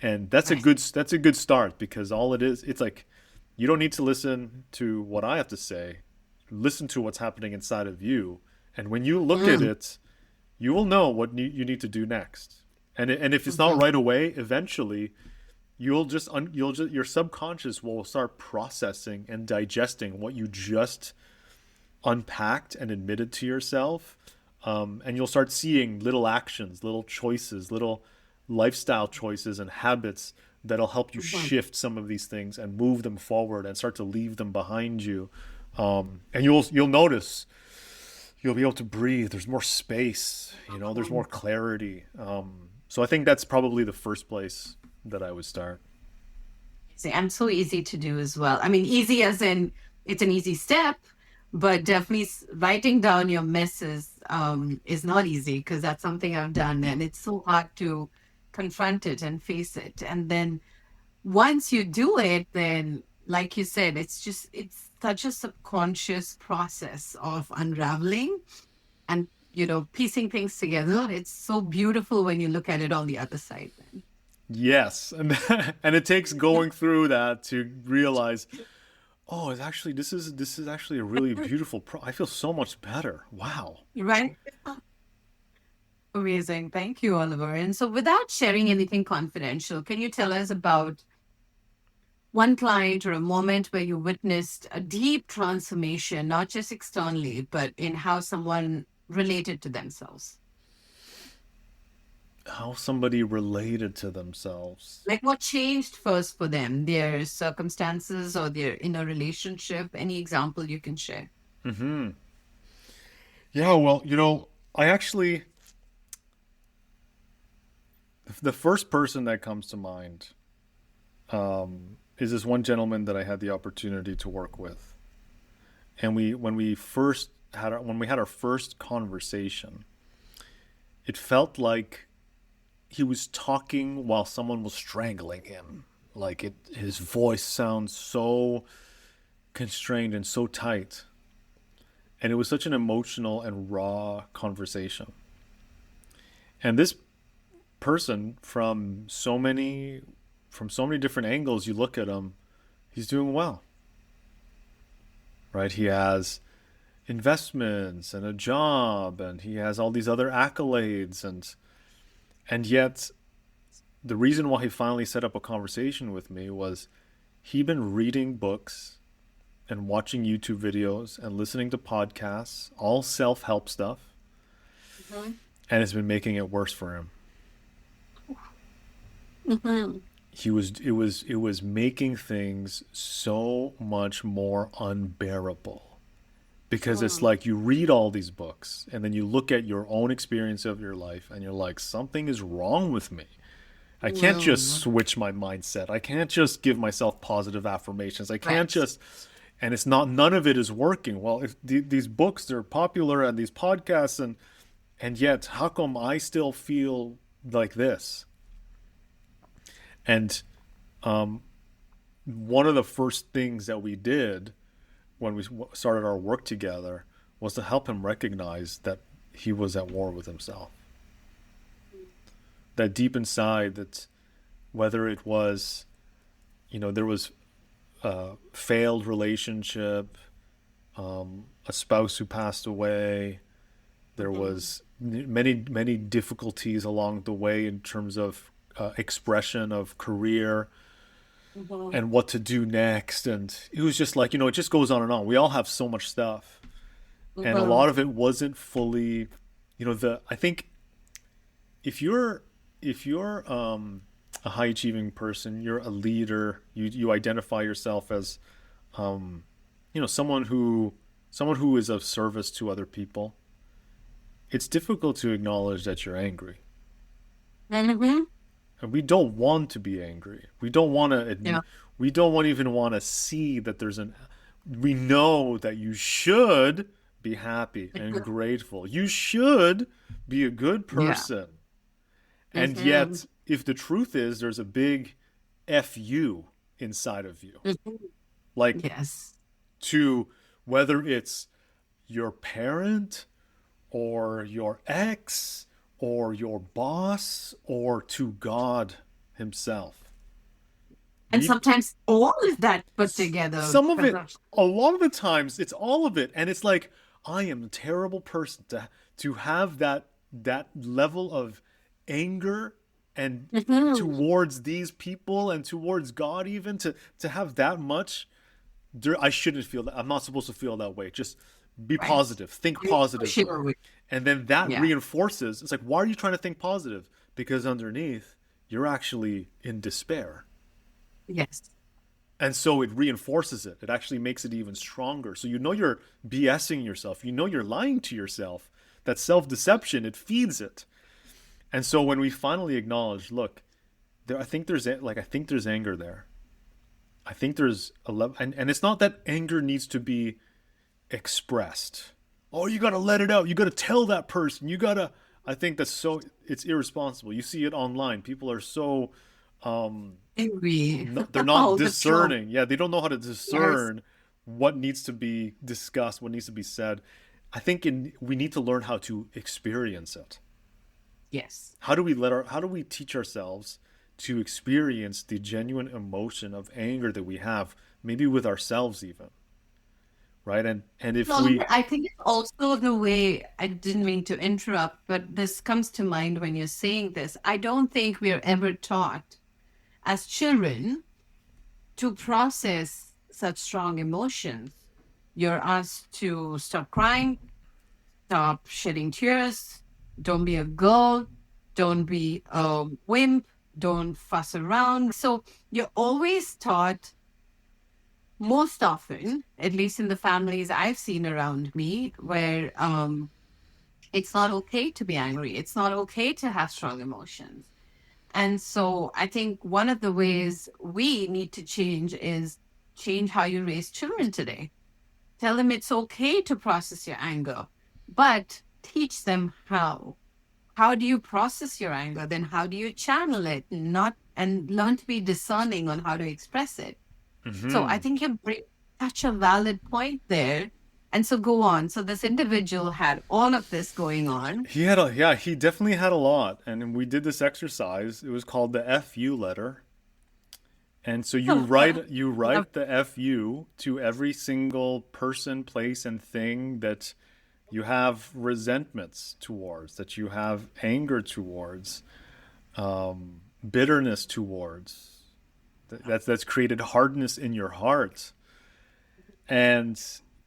And
Right.
that's a good start because all it is, it's like you don't need to listen to what I have to say. Listen to what's happening inside of you. And when you look at
Mm.
it, you will know what you need to do next. And if it's not
Mhm.
right away, eventually your subconscious will start processing and digesting what you just unpacked and admitted to yourself. And you'll start seeing little actions, little choices, little lifestyle choices and habits that'll help you
Mhm.
shift some of these things and move them forward and start to leave them behind you. And you'll notice you'll be able to breathe. There's more space. There's more clarity. So I think that's probably the first place that I would start.
And so easy to do as well. I mean, easy as in it's an easy step, but definitely writing down your messes is not easy because that's something I've done, and it's so hard to confront it and face it. And then once you do it, then like you said, it's such a subconscious process of unraveling and piecing things together. It's so beautiful when you look at it on the other side. Then.
Yes, and and it takes going through that to realize, oh, it's actually this is actually a really beautiful I feel so much better. Wow.
Right? Amazing. Thank you, Oliver. And so, without sharing anything confidential, can you tell us about one client or a moment where you witnessed a deep transformation, not just externally, but in how someone related to themselves?
How somebody related to themselves.
Like what changed first for them, their circumstances or their inner relationship? Any example you can share?
Hmm. Yeah, well, I actually the first person that comes to mind is this one gentleman that I had the opportunity to work with, and when we had our first conversation, it felt like he was talking while someone was strangling him. Like his voice sounds so constrained and so tight, and it was such an emotional and raw conversation. And this person, from so many different angles, you look at him, he's doing well, right? He has investments and a job, and he has all these other accolades, and yet the reason why he finally set up a conversation with me was he'd been reading books and watching YouTube videos and listening to podcasts, all self-help stuff,
Mhm.
and it's been making it worse for him.
Mhm.
It was making things so much more unbearable, because it's
Mhm.
like you read all these books and then you look at your own experience of your life and you're like, something is wrong with me. I can't just
Mhm.
switch my mindset. I can't just give myself positive affirmations. I can't
Right.
just, and it's not, none of it is working. Well, if these books are popular and these podcasts, and yet how come I still feel like this? And one of the first things that we did when we started our work together was to help him recognize that he was at war with himself. That deep inside, that whether it was, there was a failed relationship, a spouse who passed away, there
Mhm.
was many, many difficulties along the way in terms of expression of career
Mhm.
and what to do next. And it was just like, it just goes on and on. We all have so much stuff. And a
Mhm.
lot of it wasn't fully, I think if you're a high achieving person, you're a leader, you identify yourself as, someone who is of service to other people. It's difficult to acknowledge that you're angry.
Mhm.
And we don't want to be angry. We don't want to
Yeah.
we don't want even want to see that we know that you should be happy and grateful. You should be a good
Yeah.
person. And
Mhm.
yet, if the truth is there's a big FU inside of you,
Mhm.
like,
Yes.
to whether it's your parent or your ex or your boss or to God himself.
And
We
sometimes all of that put together.
Some of it, a lot of the times it's all of it, and it's like, I am a terrible person to have that level of anger, and
Mhm.
towards these people and towards God, even to have that much. I shouldn't feel that. I'm not supposed to feel that way. Just Be
Right.
positive. Think
You push it
positively.
away.
And then that
Yeah.
reinforces. It's like, why are you trying to think positive? Because underneath, you're actually in despair.
Yes.
And so it reinforces it. It actually makes it even stronger. So you know you're BSing yourself. You know you're lying to yourself. That self deception, it feeds it. And so when we finally acknowledge, look, I think there's anger there. I think there's a level, and it's not that anger needs to be expressed. Oh, you gotta let it out. You gotta tell that person. You gotta. I think that's so. It's irresponsible. You see it online. People are so.
Angry
They're not
all the time.
discerning. Yeah, they don't know how to
Yes.
discern what needs to be discussed, what needs to be said. I think we need to learn how to experience it.
Yes.
How do we teach ourselves to experience the genuine emotion of anger that we have, maybe with ourselves even, right? And if
No,
we
I think it's also the way, I didn't mean to interrupt, but this comes to mind when you're saying this. I don't think we are ever taught as children to process such strong emotions. You're asked to stop crying, stop shedding tears, don't be a girl, don't be a wimp, don't fuss around. So you're always taught, most often, at least in the families I've seen around me, where it's not okay to be angry, it's not okay to have strong emotions. And so I think one of the ways we need to change is change how you raise children today. Tell them it's okay to process your anger, but teach them how. How do you process your anger? Then how do you channel it? Not and learn to be discerning on how to express it. So I
Mhm.
think you bring such a valid point there. And so go on. So this individual had all of this going on.
he definitely had a lot. And we did this exercise. It was called the FU letter. And so you
Love-
write the FU to every single person, place, and thing that you have resentments towards, that you have anger towards, bitterness towards. That's created hardness in your heart. And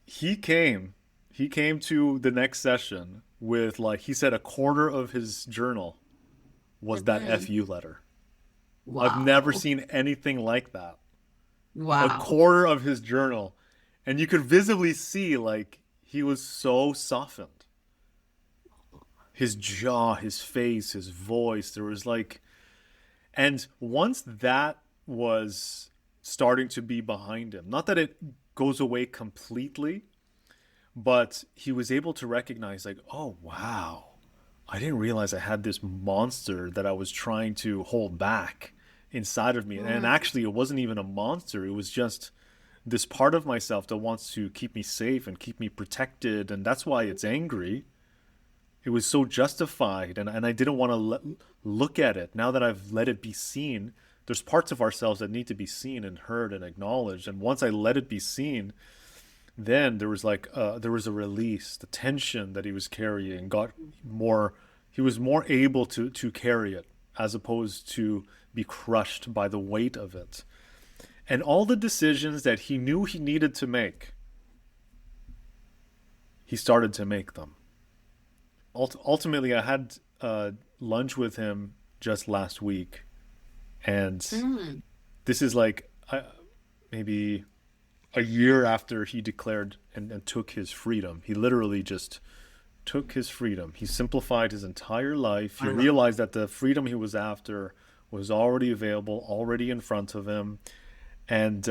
he came, he came to the next session with, like he said, a quarter of his journal was that
Mhm.
FU letter. I've never
Wow.
seen anything like that. A
Wow.
quarter of his journal, and you could visibly see like he was so softened. His jaw, his face, his voice, there was like, and once that was starting to be behind him, not that it goes away completely, but he was able to recognize like, oh wow, I didn't realize I had this monster that I was trying to hold back inside of me. And
Mm.
actually, it wasn't even a monster. It was just this part of myself that wants to keep me safe and keep me protected. And that's why it's angry. It was so justified. And I didn't want to look at it. Now that I've let it be seen, there's parts of ourselves that need to be seen and heard and acknowledged. And once I let it be seen, then there was a release. The tension that he was carrying got more. He was more able to carry it as opposed to be crushed by the weight of it. And all the decisions that he knew he needed to make, he started to make them. Ultimately, I had lunch with him just last week, and
Mm.
this is like maybe a year after he declared and took his freedom. He literally just took his freedom. He simplified his entire life. He
I love
realized that the freedom he was after was already available, already in front of him, and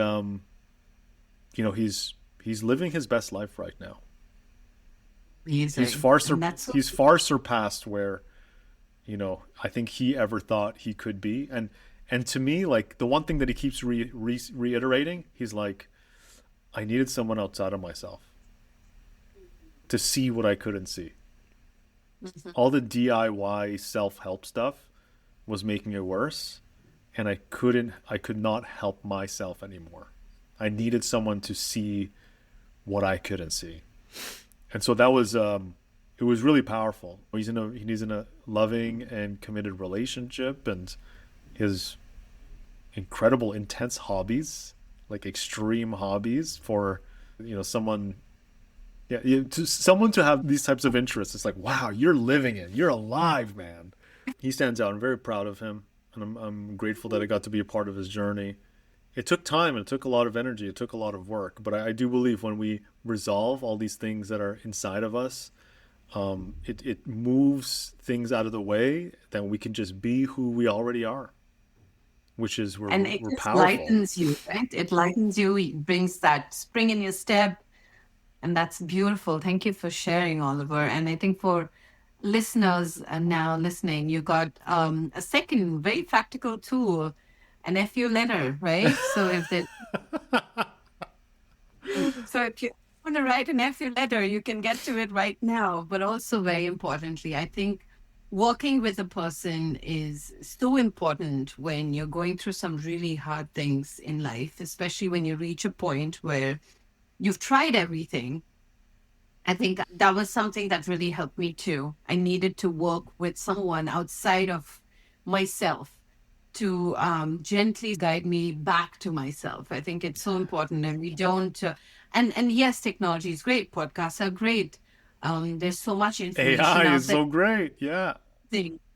he's living his best life right now.
amazing. And that's so
He's far surpassed where I think he ever thought he could be. And to me, like the one thing that he keeps reiterating, he's like, I needed someone outside of myself to see what I couldn't see.
Mhm.
All the DIY self help stuff was making it worse, and I could not help myself anymore. I needed someone to see what I couldn't see. And so that was it was really powerful. He's in a loving and committed relationship, and his incredible intense hobbies, like extreme hobbies for someone Yeah, to someone to have these types of interests, it's like, wow, you're living it. You're alive, man. He stands out. I'm very proud of him, and I'm grateful that I got to be a part of his journey. It took time and it took a lot of energy. It took a lot of work, but I do believe when we resolve all these things that are inside of us, it moves things out of the way that we can just be who we already are, which is
And it
we're
just
powerful.
lightens you, right? It lightens you, it brings that spring in your step. And that's beautiful. Thank you for sharing, Oliver. And I think for listeners now listening, you got a second very practical tool, an FU letter, right? So if you want to write an FU letter, you can get to it right now. But also very importantly, I think working with a person is so important when you're going through some really hard things in life, especially when you reach a point where you've tried everything. I think that was something that really helped me too. I needed to work with someone outside of myself to gently guide me back to myself. I think it's so important, and we don't. And yes, technology is great. Podcasts are great. There's so much
AI
information out
is
there.
so great. Yeah.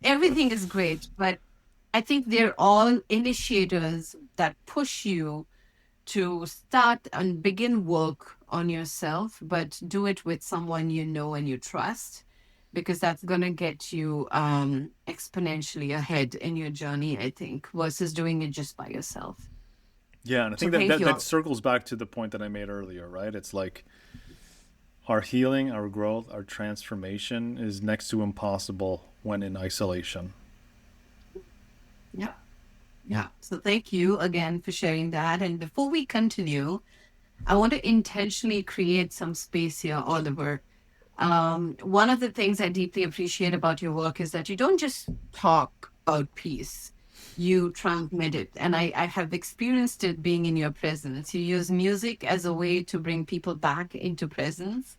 Everything is great, but I think they're all initiators that push you to start and begin work on yourself, but do it with someone you know and you trust, because that's going to get you exponentially ahead in your journey, I think, versus doing it just by yourself.
Yeah, and I
So
think that,
thank
that
you.
that circles back to the point that I made earlier, right? It's like our healing, our growth, our transformation is next to impossible when in isolation.
Yeah. Yeah. So thank you again for sharing that. And before we continue, I want to intentionally create some space here, Oliver. One of the things I deeply appreciate about your work is that you don't just talk about peace, you transmit it. And I have experienced it being in your presence. You use music as a way to bring people back into presence,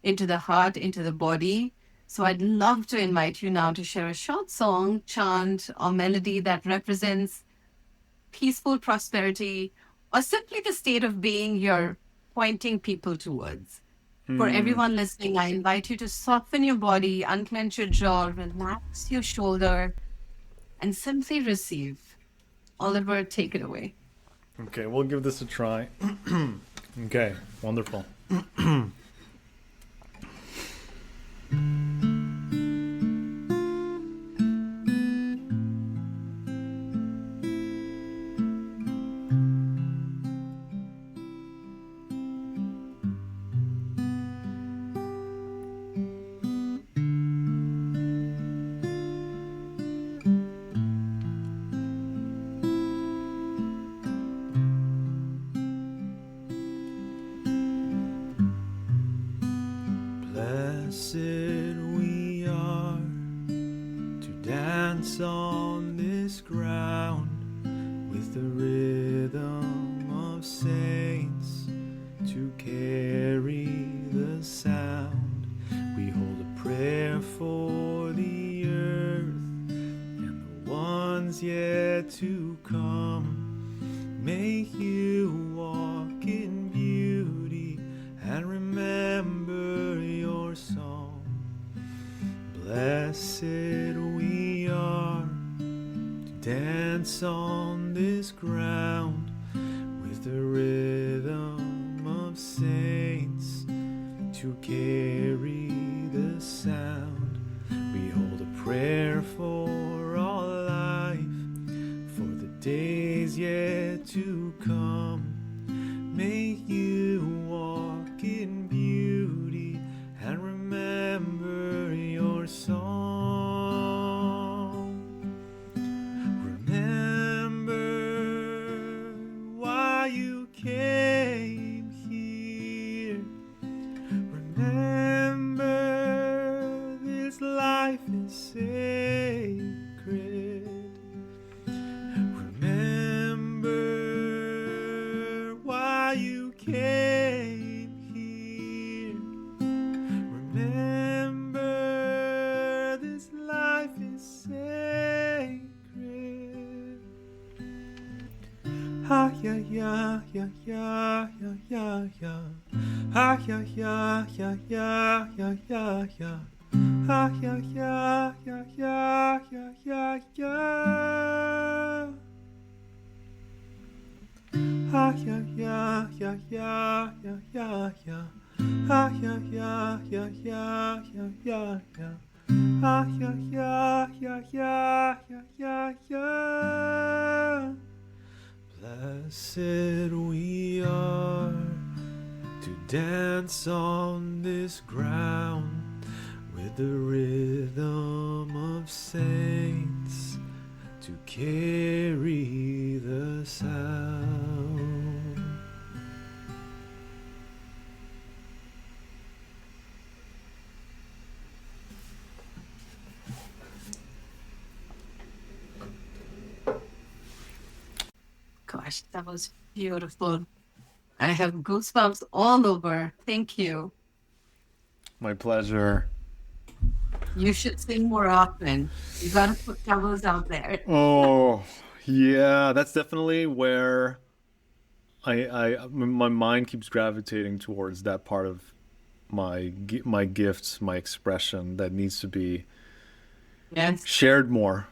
into the heart, into the body. So I'd love to invite you now to share a short song, chant, or melody that represents peaceful prosperity, or simply the state of being you're pointing people towards. For
Hmm.
everyone listening, I invite you to soften your body, unclench your jaw, relax your shoulder, and simply receive. Oliver, take it away.
Okay, we'll give this a try. Okay, wonderful. Blessed we are to dance on this ground with the rhythm of saints to carry the sound. We hold a prayer for the earth and the ones yet to come. May you walk in beauty and remember your song. Blessed we are to dance on this ground with the rhythm of saints to carry the sound. We hold a prayer for all life, for the days yet to come. May you walk in beauty and remember your song. Remember why you came here. Remember this life is sacred. Remember why you came here. Remember this life is sacred. Ha ya ya ya ya ya ya ya. Ah, yeah, yeah, yeah, yeah, yeah, yeah, yeah. Ah, yeah, yeah, yeah, yeah, yeah, yeah, yeah. Ah, yeah, yeah, yeah, yeah, yeah, yeah, yeah. Ah, yeah, yeah, yeah, yeah, yeah, yeah, yeah. Ah, yeah, yeah, yeah, yeah, yeah, yeah, yeah. Blessed we are to dance on this ground with the rhythm of saints to carry the sound.
Gosh, that was beautiful. I have goosebumps all over. Thank you.
My pleasure.
You should sing more often. You got to put covers out there.
Oh, yeah, that's definitely where my mind keeps gravitating towards that part of my gifts, my expression that needs to be
Yes,
shared more.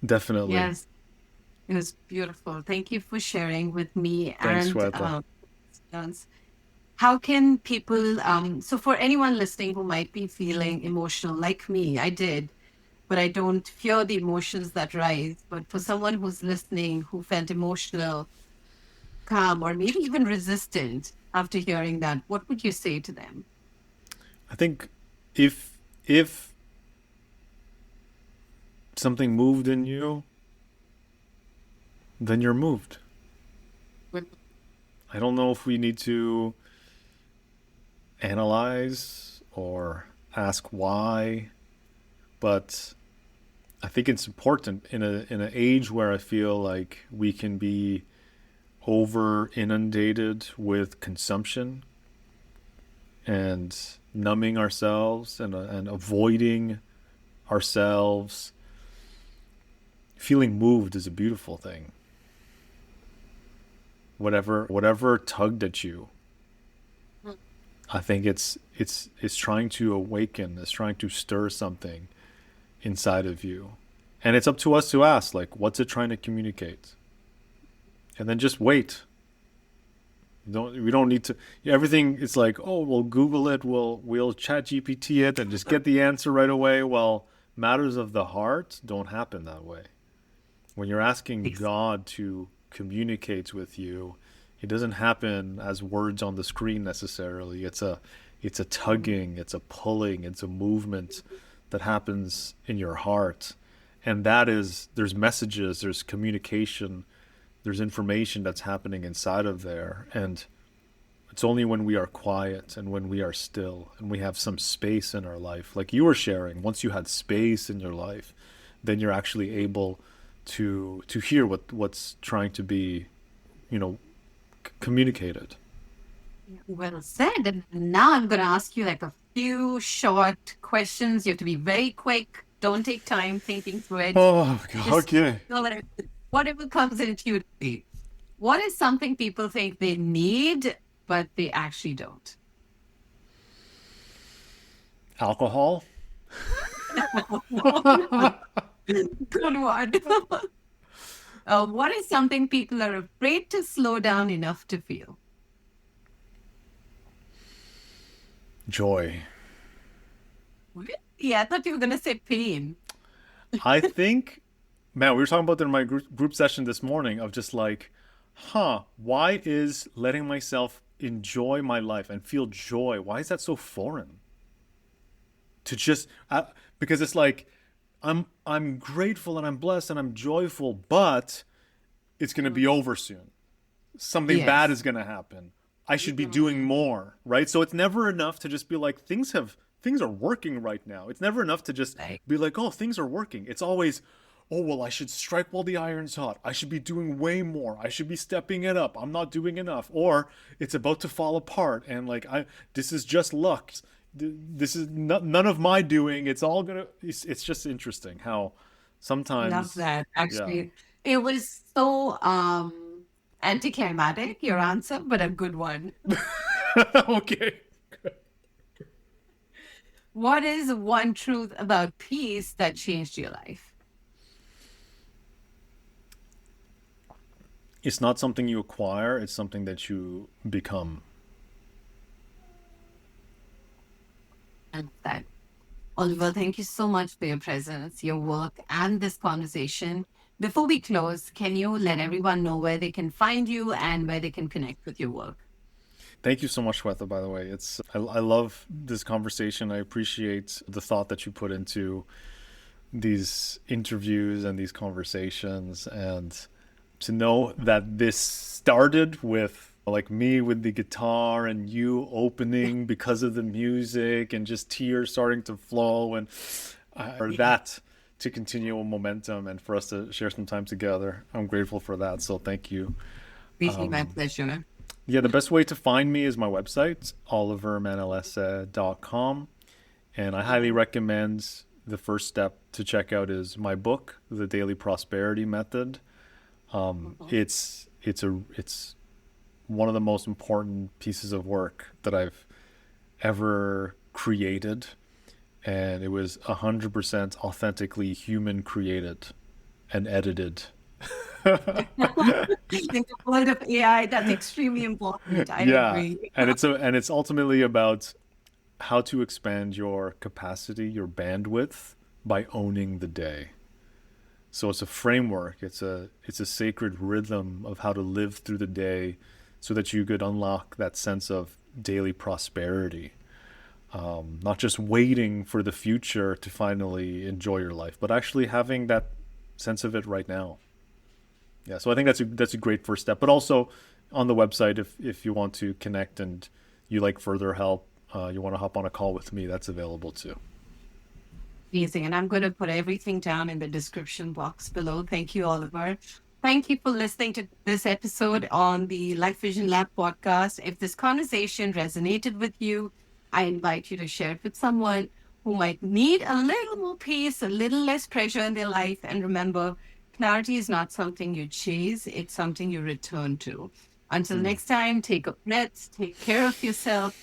Definitely.
yes. It was beautiful. Thank you for sharing with me
Thanks,
and
Shweta.
Dance. How can people, so for anyone listening who might be feeling emotional like me, I did, but I don't fear the emotions that rise. But for someone who's listening who felt emotional, calm, or maybe even resistant after hearing that, what would you say to them?
I think if something moved in you, then you're moved. I don't know if we need to analyze or ask why, but I think it's important in an age where I feel like we can be over inundated with consumption and numbing ourselves and avoiding ourselves. Feeling moved is a beautiful thing. Whatever tugged at you, I think it's trying to awaken, it's trying to stir something inside of you. And it's up to us to ask, like, what's it trying to communicate? And then just wait. We don't need to everything it's like, oh, we'll Google it, we'll chat GPT it and just get the answer right away. Well, matters of the heart don't happen that way. When you're asking
Ex-
God to communicate with you, it doesn't happen as words on the screen necessarily. It's a tugging, it's a pulling, it's a movement that happens in your heart. And that is there's messages, there's communication, there's information that's happening inside of there. And it's only when we are quiet and when we are still and we have some space in our life, like you were sharing, once you had space in your life, then you're actually able to hear what's trying to be, you know, communicated.
Well said. And now I'm going to ask you like a few short questions. You have to be very quick. Don't take time thinking through it.
Oh,
Just
okay.
whatever comes intuitively. What is something people think they need, but they actually don't?
Alcohol.
Good one. What is something people are afraid to slow down enough to feel?
Joy.
Yeah, I thought you were going to say pain.
I think, man, we were talking about that in my group session this morning of just like, why is letting myself enjoy my life and feel joy, why is that so foreign? To just because it's like I'm grateful and I'm blessed and I'm joyful, but it's going to be over soon. Something bad
Yes.
is going to happen. I should be doing more, right? So it's never enough to just be like things are working right now. It's never enough to just
Right.
be like, "Oh, things are working." It's always, "Oh, well, I should strike while the iron's hot. I should be doing way more. I should be stepping it up. I'm not doing enough." Or it's about to fall apart and like I this is just luck. This is none of my doing. It's all going to it's just interesting how
Love
sometimes
that.
yeah.
Actually, it was so anticlimactic, your answer, but a good one.
Okay.
What is one truth about peace that changed your life?
It's not something you acquire, it's something that you become.
And that, Oliver, thank you so much for your presence, your work, and this conversation. Before we close, can you let everyone know where they can find you and where they can connect with your work?
Thank you so much, Shweta, by the way. I love this conversation. I appreciate the thought that you put into these interviews and these conversations, and to know that this started with like me with the guitar and you opening because of the music and just tears starting to flow, and for
Yeah,
that to continue a momentum and for us to share some time together. I'm grateful for that. So thank you.
really my pleasure.
Yeah, the best way to find me is my website, olivermanalese.com. And I highly recommend the first step to check out is my book, The Daily Prosperity Method.
Mhm.
It's one of the most important pieces of work that I've ever created, and it was 100% authentically human created and edited.
In the world of AI, that's extremely important. I
Yeah,
agree.
and it's ultimately about how to expand your capacity, your bandwidth by owning the day. So it's a framework. It's a sacred rhythm of how to live through the day, so that you could unlock that sense of daily prosperity. Not just waiting for the future to finally enjoy your life, but actually having that sense of it right now. Yeah. So I think that's a great first step. But also on the website, if you want to connect and you like further help, you want to hop on a call with me, that's available too.
Amazing. And I'm going to put everything down in the description box below. Thank you, Oliver. Thank you for listening to this episode on the Life Vision Lab podcast. If this conversation resonated with you, I invite you to share it with someone who might need a little more peace, a little less pressure in their life. And remember, clarity is not something you chase, it's something you return to. Until next time, take a breath, take care of yourself,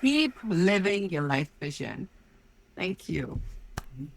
keep living your life vision. Thank you.